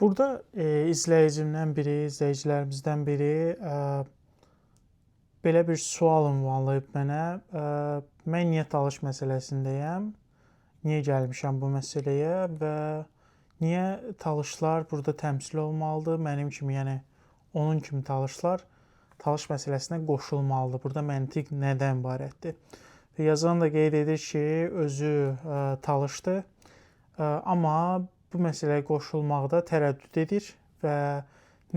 Burada izləyicilərimizdən biri belə bir sual ünvanlayıb mənə. Mən niyə talış məsələsindəyəm? Niyə gəlmişəm bu məsələyə və niyə talışlar burada təmsil olmalıdır? Mənim kimi, yəni onun kimi talışlar talış məsələsinə qoşulmalıdır. Burada məntiq nədən ibarətdir? Və yazan da qeyd edir ki, özü talışdır, amma bu məsələyə qoşulmaqda tərəddüd edir və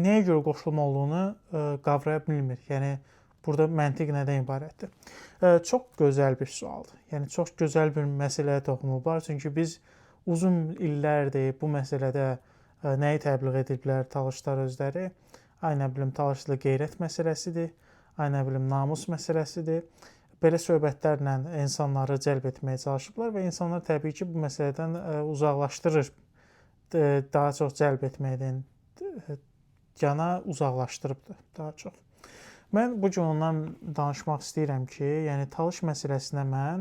nəyə görə qoşulma olduğunu qavraya bilmir. Yəni burada məntiq nədən ibarətdir? Çox gözəl bir sualdır. Yəni çox gözəl bir məsələyə toxunublar. Çünki biz uzun illərdir bu məsələdə nəyi təbliğ ediblər talışlar özləri? Ay nə bilim, talışlı qeyrət məsələsidir. Ay nə bilim, namus məsələsidir. Belə söhbətlərlə insanları cəlb etməyə çalışıblar və insanlar təbii ki, bu məsələdən uzaqlaşdırır. Daha çox cəlb etməkdən yana uzaqlaşdırıbdır daha çox. Mən bu gün ondan danışmaq istəyirəm ki, yəni talış məsələsinə mən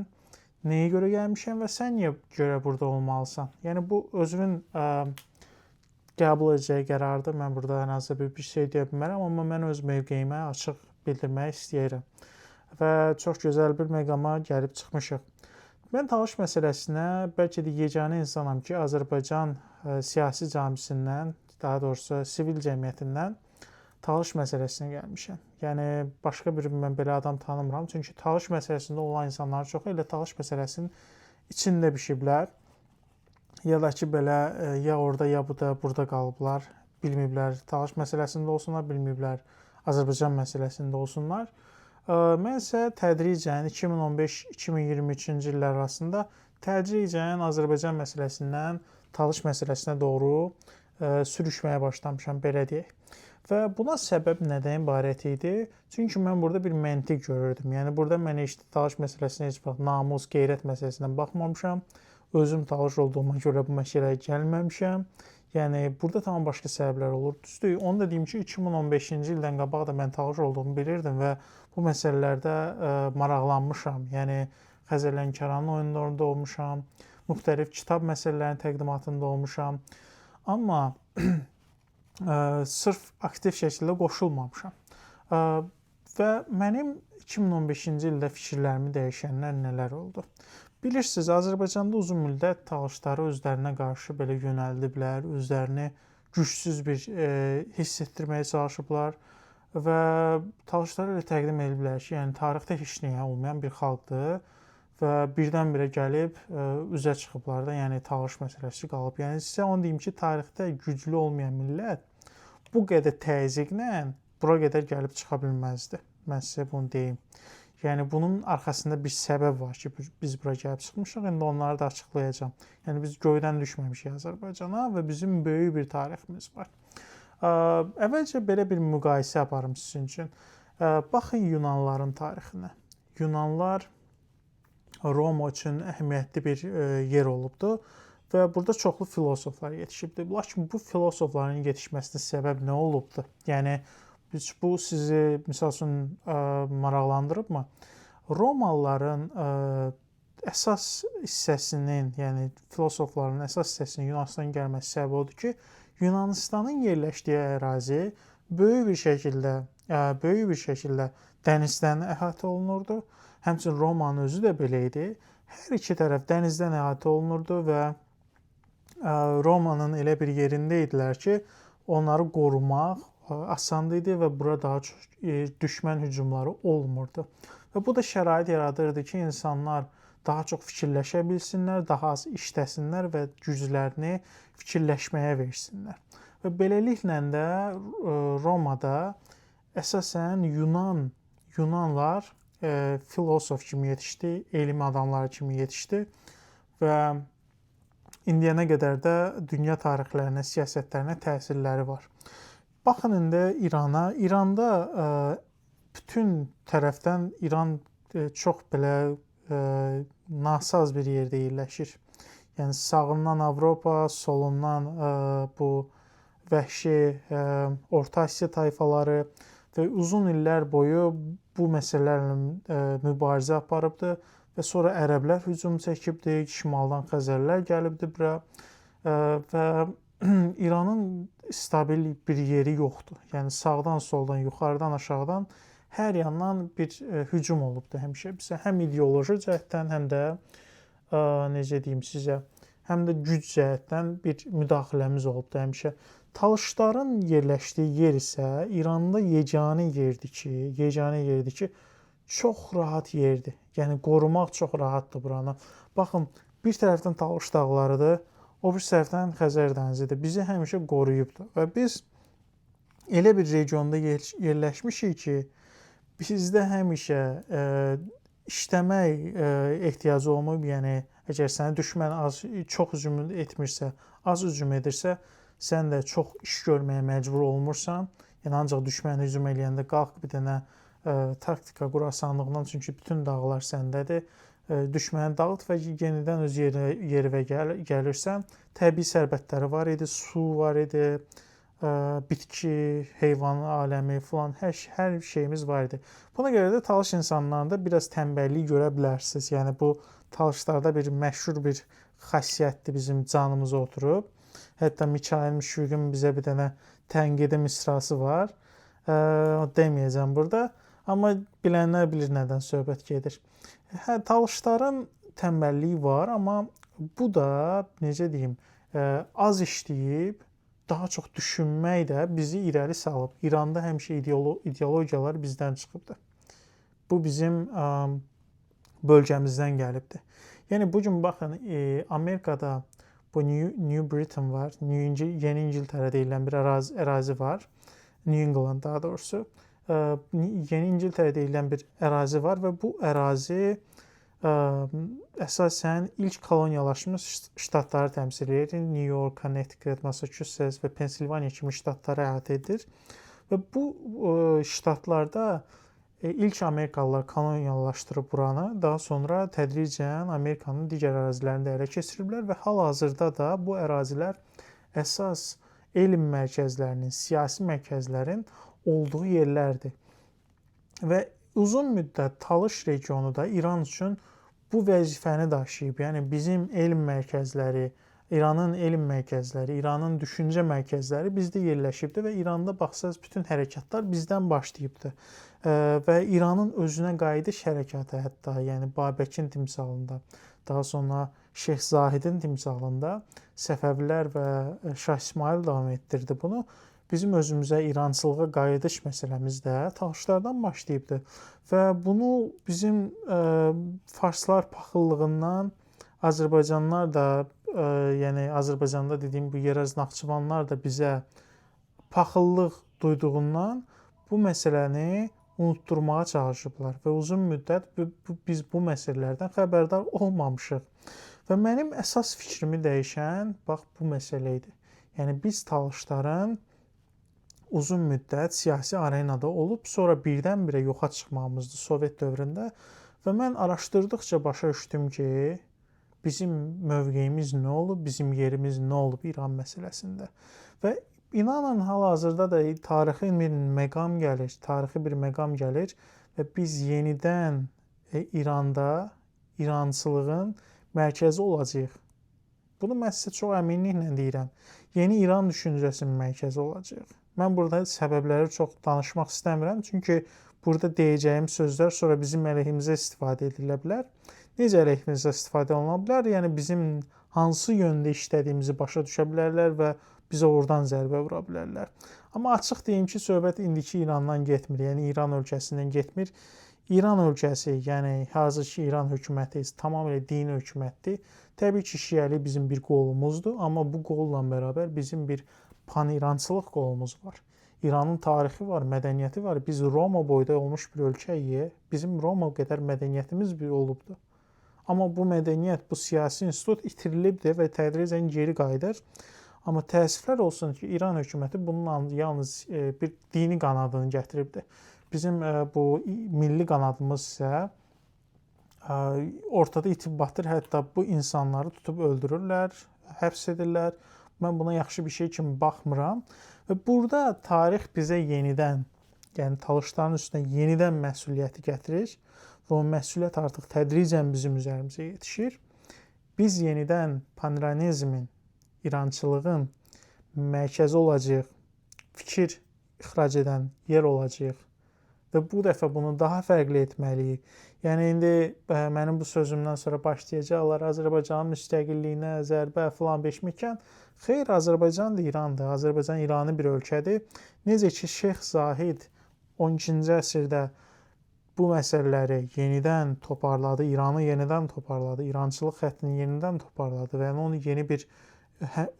nəyə görə gəlmişəm və sən niyə görə burada olmalısan? Yəni bu özünün qəbul edəcəyi qərardır. Mən burada ən azı bir şey deyə bilmərəm, amma mən öz mövqeyimə açıq bildirmək istəyirəm. Və çox gözəl bir məqama gəlib çıxmışıq. Mən talış məsələsinə bəlkə də yeganə insanam ki, Azərbaycan siyasi camisindən, daha doğrusu sivil cəmiyyətindən talış məsələsinə gəlmişəm. Yəni başqa bir mən belə adam tanımıram. Çünki talış məsələsində olan insanlar çox elə talış məsələsinin içində bişiblər. Ya da ki belə ya orada ya burada qalıblar, bilməyiblər. Talış məsələsində olsunlar, bilməyiblər. Azərbaycan məsələsində olsunlar. Mən isə tədricən 2015-2023-cü illər arasında tədricən Azərbaycan məsələsindən talış məsələsinə doğru sürüşməyə başlamışam, belə deyək. Və buna səbəb nədən ibarət idi? Çünki mən burada bir məntiq görürdüm. Yəni burada mən heç talış məsələsinə heç vaxt namus, qeyrət məsələsindən baxmamışam. Özüm talış olduğuma görə bu məsələyə gəlməmişəm. Yəni burada tamam başqa səbəblər olur. Düzdür, onu da deyim ki, 2015-ci ildən qabaq da mən talış olduğumu bilirdim və bu məsələlərdə maraqlanmışam. Yəni Xəzər Lənkəranın oyunlarında olmuşam, müxtəlif kitab məsələlərinin təqdimatında olmuşam. Amma sırf aktiv şəkildə qoşulmamışam. Və mənim 2015-ci ildə fikirlərimi dəyişənlər nələr oldu? Bilirsiniz, Azərbaycanda uzun müddət talışları özlərinə qarşı belə yönəldiblər, özlərini gücsüz bir hiss etdirməyə çalışıblar və talışları elə təqdim ediblər ki, yəni tarixdə heç nəyə olmayan bir xalqdır və birdən-birə gəlib üzə çıxıblar da, yəni talış məsələsi qalıb. Yəni sizə onu deyim ki, tarixdə güclü olmayan millət bu qədər təzyiqlə bura qədər gəlib çıxa bilməzdi. Mən sizə bunu deyim. Yəni bunun arxasında bir səbəb var ki, biz bura gəlib çıxmışıq, indi onları da açıqlayacağam. Yəni biz göydən düşməmişik Azərbaycana və bizim böyük bir tariximiz var. Əvvəlcə belə bir müqayisə aparım sizin üçün. Baxın Yunanların tarixinə. Yunanlar Roma üçün əhəmiyyətli bir yer olubdu və burada çoxlu filosoflar yetişibdi. Lakin bu filosofların yetişməsinə səbəb nə olubdu? Yəni bu sizi misal üçün maraqlandırıbmı? Romalıların əsas hissəsinin, yəni filosofların əsas hissəsinin Yunanıstandan gəlməsi səbəbi odur ki, Yunanistanın yerləşdiyi ərazi böyük bir şəkildə dənizdən əhatə olunurdu. Həmçinin Romanın özü də belə idi. Hər iki tərəf dənizdən əhatə olunurdu və Romanın elə bir yerində idilər ki, onları qorumaq asan idi və bura daha çox düşmən hücumları olmurdu. Və bu da şərait yaradırdı ki, insanlar daha çox fikirləşə bilsinlər, daha az işləsinlər və güclərini fikirləşməyə versinlər. Və beləliklə də Romada əsasən Yunanlar filosof kimi yetişdi, elmi adamlar kimi yetişdi və indiyənə qədər də dünya tarixlərinə, siyasətlərinə təsirləri var. Baxın indi İrana. İranda bütün tərəfdən İran çox belə nasaz bir yerdə yerləşir. Yəni sağından Avropa, solundan bu vəhşi Orta Asiya tayfaları və uzun illər boyu bu məsələlərlə mübarizə aparıbdı və sonra ərəblər hücum çəkibdi, şimaldan Xəzərlər gəlibdi bura və İranın stabil bir yeri yoxdur. Yəni sağdan, soldan, yuxarıdan, aşağıdan hər yandan bir hücum olubdu həmişə bizə. Həm ideoloji cəhətdən, həm də necə deyim sizə, həm də güc cəhətdən bir müdaxiləmiz olubdu həmişə. Talışların yerləşdiyi yer isə İranda yeganə yerdir ki, çox rahat yerdir. Yəni qorumaq çox rahatdır buranı. Baxın, bir tərəfdən Talış dağlarıdır, o bir tərəfdən Xəzər dənizidir. Bizi həmişə qoruyubdur və biz elə bir regionda yerləşmişik ki, bizdə həmişə işləmək ehtiyacı olmayıb. Yəni əgər sənə düşmən çox hücum etmirsə, az hücum edirsə, sən də çox iş görməyə məcbur olmursan. Yəni ancaq düşmən hücum eləyəndə qalx bir dənə taktika qurasanlığından, çünki bütün dağlar səndədir. Düşməni dağıt və yenidən öz yerə gəlirsən. Təbii sərvətləri var idi, su var idi, bitki, heyvan aləmi falan, hər şeyimiz var idi. Buna görə də Talış insanlarında biraz tənbəllik görə bilərsiniz. Yəni bu Talışlarda bir məşhur bir xassiyyətdir, bizim canımıza oturub. Hətta Mikail Müşfiqin bizə bir dənə tənqidi misrası var. Deməyəcəm burada. Amma bilənlər bilir nədən söhbət gedir. Talışların tənbəlliyi var, amma bu da necə deyim, az işləyib, daha çox düşünmək də bizi irəli salıb. İranda həmişə ideologiyalar bizdən çıxıbdır. Bu bizim bölgəmizdən gəlibdir. Yəni bugün baxın, Amerikada bu New Britain var, Yeni İngiltərə deyilən bir ərazi var. New England daha doğrusu. Yeni İngiltərə deyilən bir ərazi var və bu ərazi əsasən ilk koloniyalaşmış ştatları təmsil edir. New York, Connecticut, Massachusetts və Pensilvaniya kimi ştatları əhatə edir. Və bu ştatlarda ilk Amerikalılar koloniyalaşdırıb buranı, daha sonra tədricən Amerikanın digər ərazilərində ələ keçiriblər və hal-hazırda da bu ərazilər əsas elm mərkəzlərinin, siyasi mərkəzlərin olduğu yerlərdir. Və uzun müddət Talış regionu da İran üçün bu vəzifəni daşıyıb. Yəni bizim elm mərkəzləri, İranın elm mərkəzləri, İranın düşüncə mərkəzləri bizdə yerləşibdi və İranda baxsaz bütün hərəkatlar bizdən başlayıbdı. Və İranın özünə qayıdış hərəkatı hətta, yəni Babəkin timsalında, daha sonra Şeyx Zahidin timsalında Səfəvilər və Şah İsmayıl davam etdirdi bunu. Bizim özümüzə İrançılığa qayıdış məsələmiz də Talışlardan başlayıbdı. Və bunu bizim farslar paxıllığından Azərbaycanlılar da, yəni Azərbaycanda dediyim bu Yerəz Naxçıvanlar da bizə paxıllıq duyduğundan bu məsələni unutturmağa çalışıblar və uzun müddət biz bu məsələlərdən xəbərdar olmamışıq. Və mənim əsas fikrimi dəyişən bax bu məsələ idi. Yəni biz Talışların uzun müddət siyasi arenada olub, sonra birdən-birə yoxa çıxmağımızdır Sovet dövründə və mən araşdırdıqca başa düşdüm ki, bizim mövqeyimiz nə olub, bizim yerimiz nə olub İran məsələsində. Və inanın hal-hazırda da tarixi bir məqam gəlir və biz yenidən İranda İrançılığın mərkəzi olacağıq. Bunu mən sizə çox əminliklə deyirəm. Yeni İran düşüncəsinin mərkəzi olacaq. Mən burada səbəbləri çox danışmaq istəmirəm, çünki burada deyəcəyim sözlər sonra bizim əleyhimizə istifadə edilə bilər. Necə əleyhimizə istifadə oluna bilər? Yəni bizim hansı yöndə işlədiyimizi başa düşə bilərlər və bizə oradan zərbə vura bilərlər. Amma açıq deyim ki, söhbət indiki İrandan getmir, yəni İran ölkəsindən getmir. İran ölkəsi, yəni hazırki İran hökuməti tamamilə dini hökumətdir. Təbii ki, şiəlik bizim bir qolumuzdur, amma bu qolla bərabər bizim bir pan-İrançılıq qolumuz var. İranın tarixi var, mədəniyyəti var. Biz Roma boyda olmuş bir ölkəyik. Bizim Roma qədər mədəniyyətimiz bir olubdur. Amma bu mədəniyyət, bu siyasi institut itirilibdir və tədricən geri qayıdır. Amma təəssüflər olsun ki, İran hökuməti bunun yalnız bir dini qanadını gətiribdir. Bizim bu milli qanadımız isə ortada itib batır, hətta bu insanları tutub öldürürlər, həbs edirlər. Mən buna yaxşı bir şey kimi baxmıram. Və burada tarix bizə yenidən, yəni Talışların üstünə yenidən məsuliyyəti gətirir və o məsuliyyət artıq tədricən bizim üzərimizə yetişir. Biz yenidən pan-İranizmin, İrançılığın mərkəzi olacağıq, fikir ixrac edən yer olacağıq və bu dəfə bunu daha fərqli etməliyik. Yəni indi mənim bu sözümdən sonra başlayacaqlar Azərbaycanın müstəqilliyinə zərbə filan beşməkən. Xeyr, Azərbaycan da İrandır. Azərbaycan İranlı bir ölkədir. Necə ki Şeyx Zahid 12-ci əsrdə bu məsələləri yenidən toparladı, İranı yenidən toparladı, İrançılıq xəttini yenidən toparladı və onu yeni bir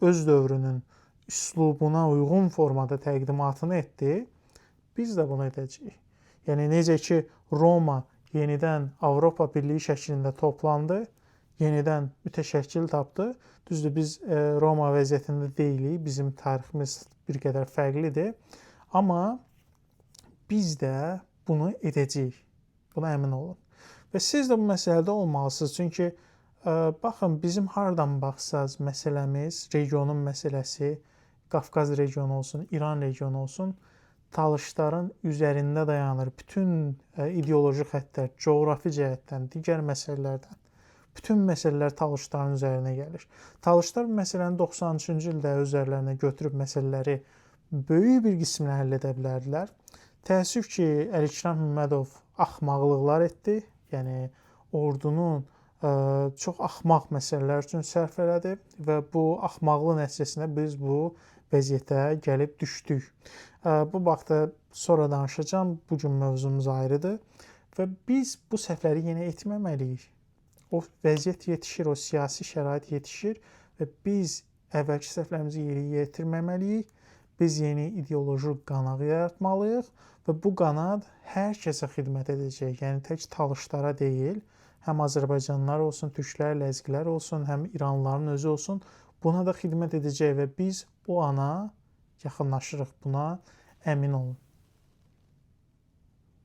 öz dövrünün üslubuna uyğun formada təqdimatını etdi. Biz də bunu edəcəyik. Yəni necə ki Roma yenidən Avropa Birliyi şəklində toplandı, yenidən mütəşəkkil tapdı. Düzdür, biz Roma vəziyyətində deyilik, bizim tariximiz bir qədər fərqlidir. Amma biz də bunu edəcəyik. Buna əmin olun. Və siz də bu məsələdə olmalısınız. Çünki baxın, bizim hardan baxsaz məsələmiz, regionun məsələsi, Qafqaz regionu olsun, İran regionu olsun, talışların üzərində dayanır. Bütün ideoloji xəttlər, coğrafi cəhətdən, digər məsələlərdən. Bütün məsələlər talışların üzərinə gəlir. Talışlar bu məsələni 93-cü ildə özlərinə götürüb məsələləri böyük bir qismini həll edə bilərdilər. Təəssüf ki, Əlikram Məmmədov axmaqlıqlar etdi. Yəni ordunun çox axmaq məsələlər üçün sərf elədi və bu axmaqlıq nəticəsində biz bu vəziyyətə gəlib düşdük. Bu vaxtda sonra danışacağım. Bu gün mövzumuz ayrıdır və biz bu səhvləri yenə etməməliyik. O vəziyyət yetişir, o siyasi şərait yetişir və biz əvvəlki səhvlərimizi yerinə yetirməməliyik. Biz yeni ideoloji qanad yaratmalıyıq və bu qanad hər kəsə xidmət edəcək. Yəni tək talışlara deyil, həm Azərbaycanlılar olsun, türklər, ləzgilər olsun, həm İranlıların özü olsun, buna da xidmət edəcək və biz o ana yaxınlaşırıq, buna əmin olun.